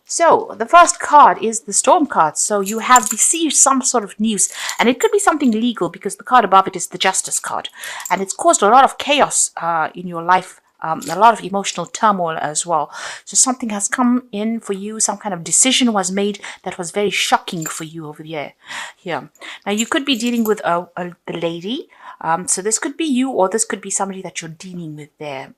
So the first card is the Storm card. So you have received some sort of news, and it could be something legal because the card above it is the Justice card, and it's caused a lot of chaos in your life. A lot of emotional turmoil as well. So something has come in for you. Some kind of decision was made that was very shocking for you over there. Here. Now you could be dealing with the lady. So this could be you, or this could be somebody that you're dealing with there.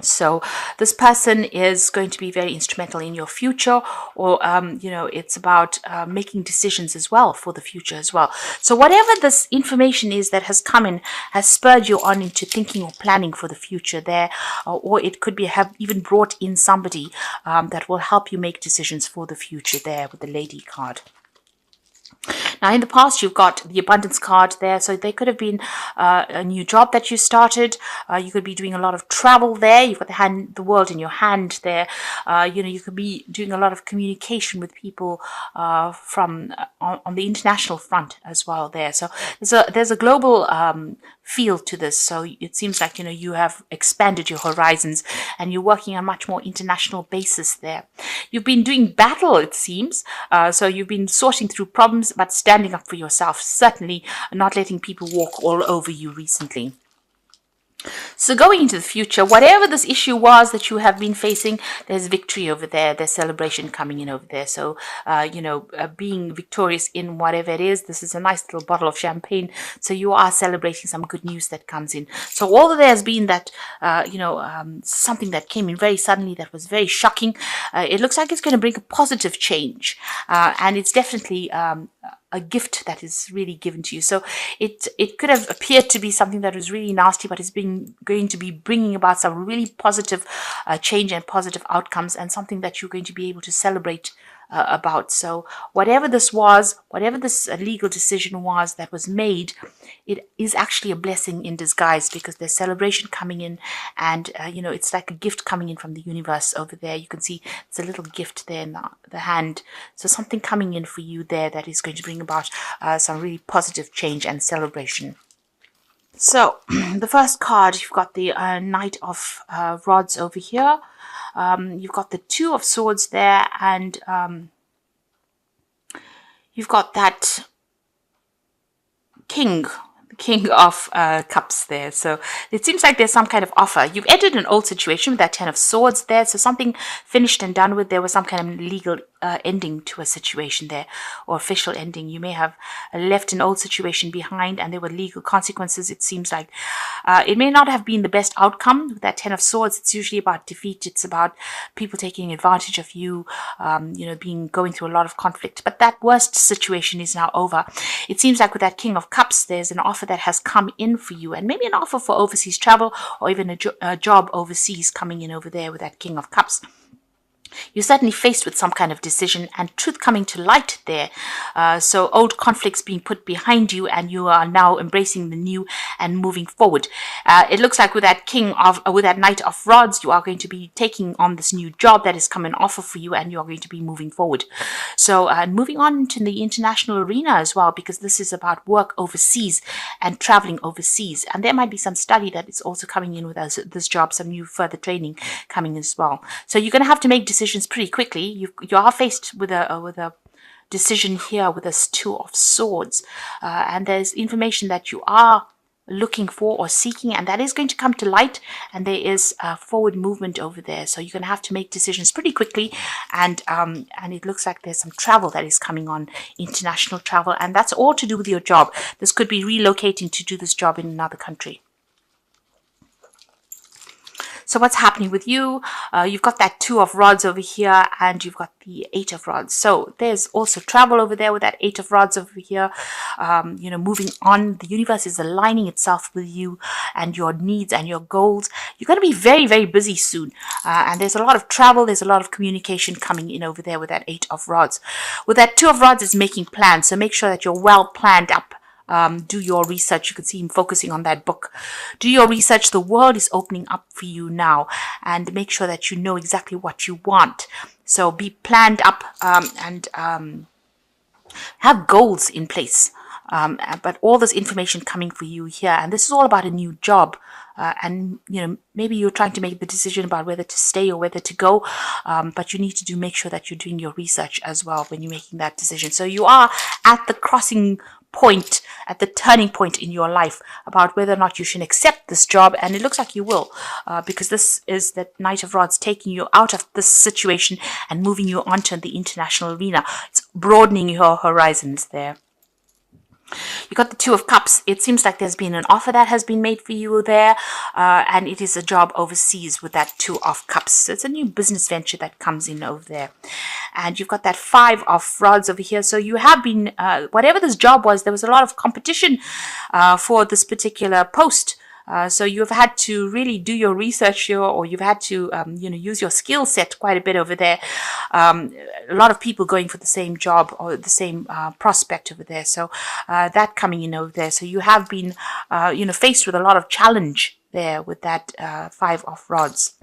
So this person is going to be very instrumental in your future, or, it's about making decisions as well for the future as well. So whatever this information is that has come in has spurred you on into thinking or planning for the future there, or it could be have even brought in somebody that will help you make decisions for the future there with the Lady card. Now, in the past, you've got the Abundance card there. So there could have been a new job that you started. You could be doing a lot of travel there. You've got the world in your hand there. You could be doing a lot of communication with people from on the international front as well there. So there's a global feel to this. So it seems like, you have expanded your horizons and you're working on a much more international basis there. You've been doing battle, it seems. So you've been sorting through problems, but standing up for yourself, certainly not letting people walk all over you recently. So going into the future, whatever this issue was that you have been facing, there's victory over there. There's celebration coming in over there. So, being victorious in whatever it is, this is a nice little bottle of champagne. So you are celebrating some good news that comes in. So although there's been that, something that came in very suddenly that was very shocking, it looks like it's going to bring a positive change. And it's definitely a gift that is really given to you. So it could have appeared to be something that was really nasty, but it's going to be bringing about some really positive change and positive outcomes, and something that you're going to be able to celebrate about. So whatever this was, whatever this legal decision was that was made, it is actually a blessing in disguise, because there's celebration coming in, and it's like a gift coming in from the universe over there. You can see it's a little gift there in the hand. So something coming in for you there that is going to bring about some really positive change and celebration. So the first card, you've got the Knight of Rods over here. You've got the Two of Swords there, and you've got that King of Cups there. So it seems like there's some kind of offer. You've ended an old situation with that Ten of Swords there. So something finished and done with. There was some kind of legal ending to a situation there, or official ending. You may have left an old situation behind and there were legal consequences. It seems like it may not have been the best outcome with that Ten of Swords. It's usually about defeat. It's about people taking advantage of you, going through a lot of conflict. But that worst situation is now over. It seems like with that King of Cups, there's an offer that has come in for you, and maybe an offer for overseas travel, or even a job overseas coming in over there with that King of Cups. You're certainly faced with some kind of decision and truth coming to light there. So old conflicts being put behind you, and you are now embracing the new and moving forward. It looks like with that Knight of Rods, you are going to be taking on this new job that has come an offer for you, and you are going to be moving forward. So moving on into the international arena as well, because this is about work overseas and traveling overseas. And there might be some study that is also coming in with this job, some new further training coming as well. So you're going to have to make decisions pretty quickly. You are faced with a decision here with this Two of Swords, and there's information that you are looking for or seeking, and that is going to come to light, and there is forward movement over there. So you're going to have to make decisions pretty quickly, and it looks like there's some travel that is coming on, international travel, and that's all to do with your job. This could be relocating to do this job in another country. So what's happening with you? You've got that Two of Rods over here, and you've got the Eight of Rods. So there's also travel over there with that Eight of Rods over here. Moving on, the universe is aligning itself with you and your needs and your goals. You're going to be very, very busy soon. And there's a lot of travel. There's a lot of communication coming in over there with that Eight of Rods. With that Two of Rods, is making plans. So make sure that you're well planned up. Do your research. You can see him focusing on that book. Do your research. The world is opening up for you now, and make sure that you know exactly what you want. So be planned up and have goals in place. But all this information coming for you here, and this is all about a new job. And maybe you're trying to make the decision about whether to stay or whether to go, but you need to make sure that you're doing your research as well when you're making that decision. So you are at the crossing point, at the turning point in your life about whether or not you should accept this job, and it looks like you will, because this is the Knight of Rods taking you out of this situation and moving you onto the international arena. It's broadening your horizons there. You got the Two of Cups. It seems like there's been an offer that has been made for you there, and it is a job overseas with that Two of Cups. So it's a new business venture that comes in over there. And you've got that Five of Rods over here. So you have been, whatever this job was, there was a lot of competition for this particular post. So you've had to really do your research here, or you've had to, use your skill set quite a bit over there. A lot of people going for the same job or the same prospect over there. So that coming in over there. So you have been, faced with a lot of challenge there with that Five of Rods.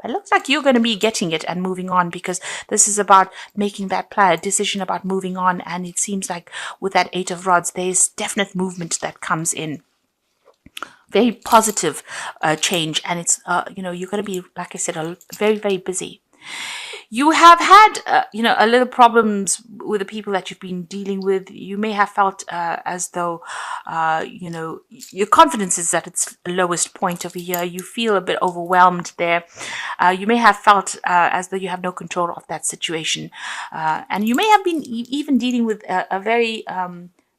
But it looks like you're going to be getting it and moving on, because this is about making that decision about moving on. And it seems like with that Eight of Rods, there's definite movement that comes in. Very positive change, and it's you're going to be, like I said, very, very busy. You have had a little problems with the people that you've been dealing with. You may have felt as though your confidence is at its lowest point over here. You feel a bit overwhelmed there. You may have felt as though you have no control of that situation, and you may have been even dealing with a very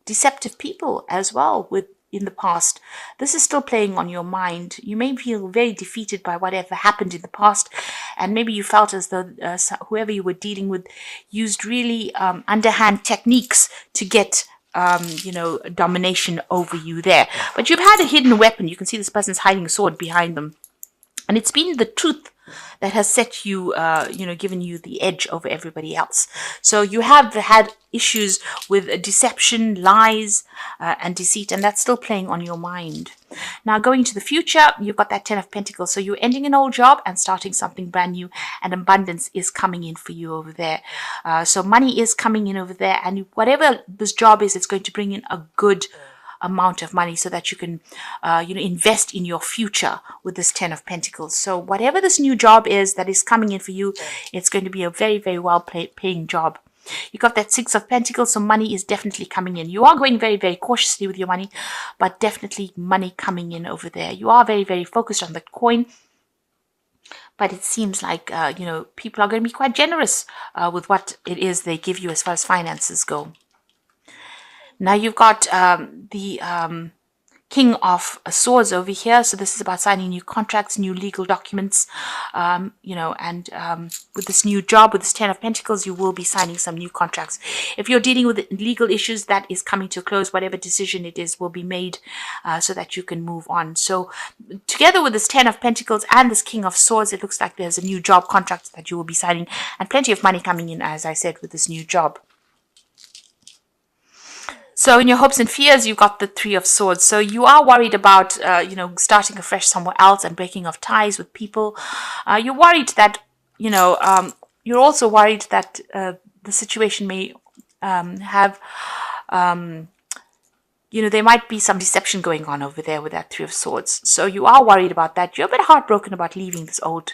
deceptive people as well in the past. This is still playing on your mind. You may feel very defeated by whatever happened in the past, and maybe you felt as though whoever you were dealing with used really underhand techniques to get domination over you there. But you've had a hidden weapon. You can see this person's hiding a sword behind them, and it's been the truth that has set you, given you the edge over everybody else. So you have had issues with deception, lies, and deceit, and that's still playing on your mind. Now, going to the future, you've got that Ten of Pentacles. So you're ending an old job and starting something brand new, and abundance is coming in for you over there. So money is coming in over there, and whatever this job is, it's going to bring in a good amount of money so that you can invest in your future with this Ten of Pentacles. So whatever this new job is that is coming in for you, it's going to be a very, very well paying job. You got that Six of Pentacles, so money is definitely coming in. You are going very, very cautiously with your money, but definitely money coming in over there. You are very, very focused on that coin, but it seems like people are going to be quite generous with what it is they give you as far as finances go. Now you've got the King of Swords over here. So this is about signing new contracts, new legal documents, and with this new job, with this Ten of Pentacles, you will be signing some new contracts. If you're dealing with legal issues, that is coming to a close. Whatever decision it is will be made so that you can move on. So together with this Ten of Pentacles and this King of Swords, it looks like there's a new job contract that you will be signing, and plenty of money coming in, as I said, with this new job. So in your hopes and fears, you've got the Three of Swords. So you are worried about, starting afresh somewhere else and breaking off ties with people. You're worried that, you're also worried that the situation may have, there might be some deception going on over there with that Three of Swords. So you are worried about that. You're a bit heartbroken about leaving this old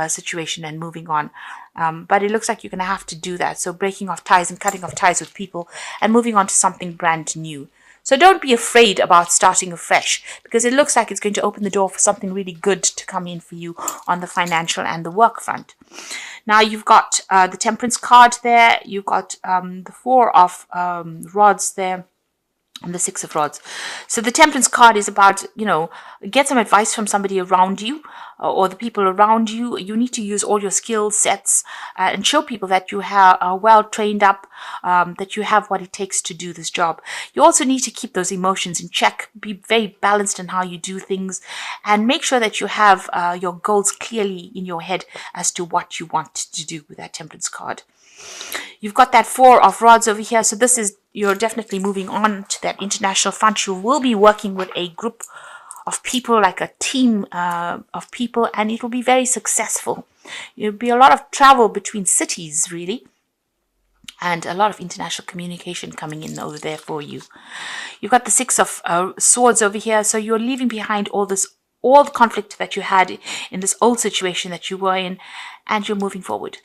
situation and moving on. But it looks like you're going to have to do that. So breaking off ties and cutting off ties with people and moving on to something brand new. So don't be afraid about starting afresh, because it looks like it's going to open the door for something really good to come in for you on the financial and the work front. Now you've got the Temperance card there. You've got the Four of Rods there. And the Six of Rods. So the Temperance card is about, get some advice from somebody around you or the people around you. You need to use all your skill sets and show people that you are well trained up, that you have what it takes to do this job. You also need to keep those emotions in check, be very balanced in how you do things, and make sure that you have your goals clearly in your head as to what you want to do with that Temperance card. You've got that Four of Rods over here. So this is, you're definitely moving on to that international front. You will be working with a group of people, like a team of people, and it will be very successful. There'll be a lot of travel between cities, really. and a lot of international communication coming in over there for you. You've got the Six of Swords over here, so you're leaving behind all the conflict that you had in this old situation that you were in, and you're moving forward.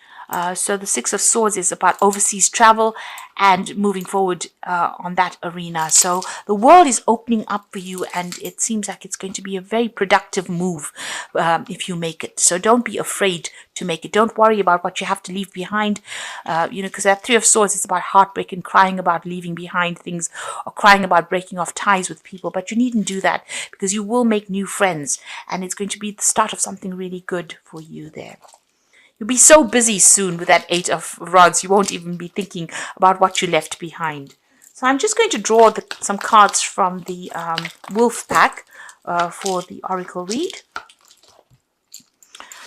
So the Six of Swords is about overseas travel and moving forward on that arena. So the world is opening up for you, and it seems like it's going to be a very productive move if you make it. So don't be afraid to make it. Don't worry about what you have to leave behind, because that Three of Swords is about heartbreak and crying about leaving behind things or crying about breaking off ties with people. But you needn't do that, because you will make new friends, and it's going to be the start of something really good for you there. You'll be so busy soon with that Eight of Rods, you won't even be thinking about what you left behind. So I'm just going to draw some cards from the Wolf pack for the Oracle read.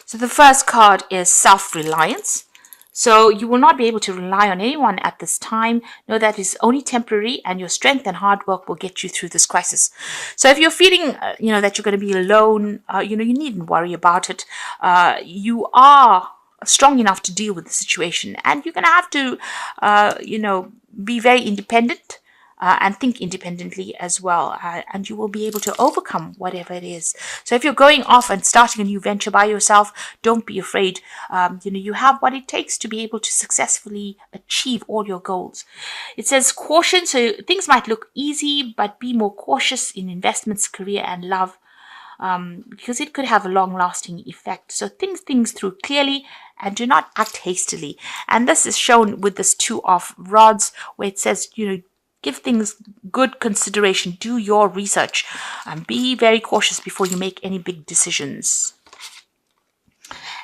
So the first card is Self-Reliance. So you will not be able to rely on anyone at this time. Know that it's only temporary, and your strength and hard work will get you through this crisis. So if you're feeling, that you're going to be alone, you needn't worry about it. You are strong enough to deal with the situation, and you're going to have to, be very independent and think independently as well, and you will be able to overcome whatever it is. So if you're going off and starting a new venture by yourself, don't be afraid. You have what it takes to be able to successfully achieve all your goals. It says caution, so things might look easy, but be more cautious in investments, career, and love. Because it could have a long-lasting effect. So think things through clearly and do not act hastily. And this is shown with this Two of Rods, where it says, give things good consideration, do your research, and be very cautious before you make any big decisions.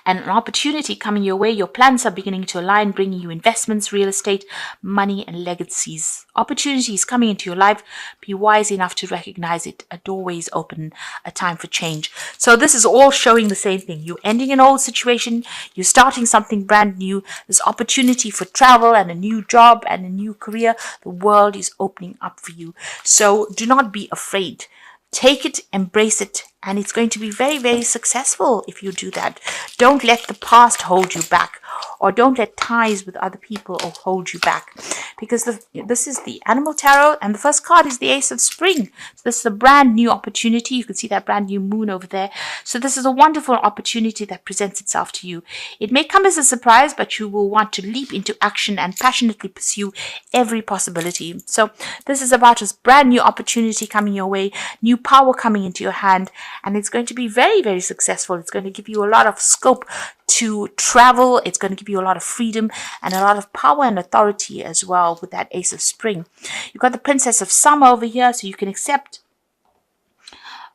And an opportunity coming your way. Your plans are beginning to align, bringing you investments, real estate, money, and legacies. Opportunities coming into your life. Be wise enough to recognize it. A doorway is open, a time for change. So this is all showing the same thing. You're ending an old situation. You're starting something brand new. There's opportunity for travel and a new job and a new career. The world is opening up for you. So do not be afraid. Take it, embrace it, and it's going to be very, very successful if you do that. Don't let the past hold you back, or don't let ties with other people hold you back, because this is the Animal Tarot, and the first card is the Ace of Spring. So this is a brand new opportunity. You can see that brand new moon over there. So this is a wonderful opportunity that presents itself to you. It may come as a surprise, but you will want to leap into action and passionately pursue every possibility. So this is about a brand new opportunity coming your way, new power coming into your hand, and it's going to be very, very successful. It's going to give you a lot of scope to travel. It's going to give you a lot of freedom and a lot of power and authority as well with that Ace of Spring. You've got the Princess of Summer over here, so you can expect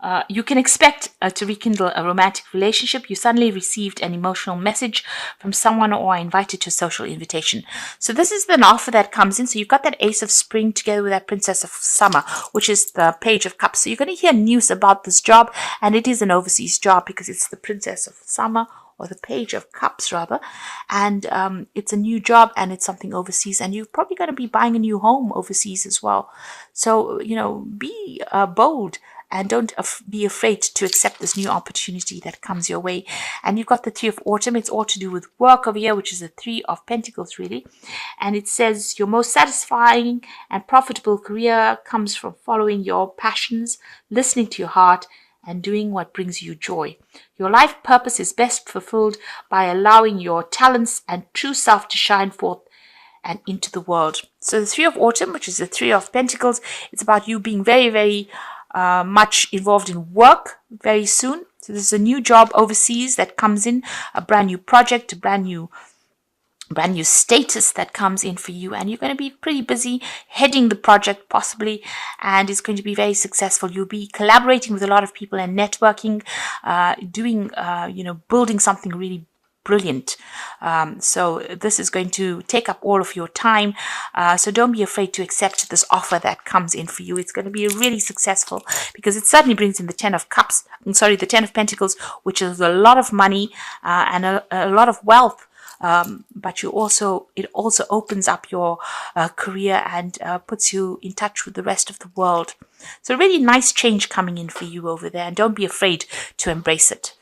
to rekindle a romantic relationship. You suddenly received an emotional message from someone or are invited to a social invitation. So this is an offer that comes in. So you've got that Ace of Spring together with that Princess of Summer, which is the Page of Cups. So you're going to hear news about this job, and it is an overseas job because it's the Princess of Summer, or the Page of Cups rather, and it's a new job and it's something overseas, and you're probably going to be buying a new home overseas as well. So be bold and don't be afraid to accept this new opportunity that comes your way. And you've got the Three of Autumn. It's all to do with work over here, which is the Three of Pentacles really, and it says your most satisfying and profitable career comes from following your passions, listening to your heart, and doing what brings you joy. Your life purpose is best fulfilled by allowing your talents and true self to shine forth and into the world. So the Three of Autumn, which is the Three of Pentacles, it's about you being very, very much involved in work very soon. So there's a new job overseas that comes in, a brand new project, a brand new status that comes in for you, and you're going to be pretty busy heading the project possibly, and it's going to be very successful. You'll be collaborating with a lot of people and networking, building something really brilliant. So this is going to take up all of your time. So don't be afraid to accept this offer that comes in for you. It's going to be really successful because it certainly brings in the Ten of Pentacles, which is a lot of money and a lot of wealth. But it also opens up your career and puts you in touch with the rest of the world. So really nice change coming in for you over there, and don't be afraid to embrace it.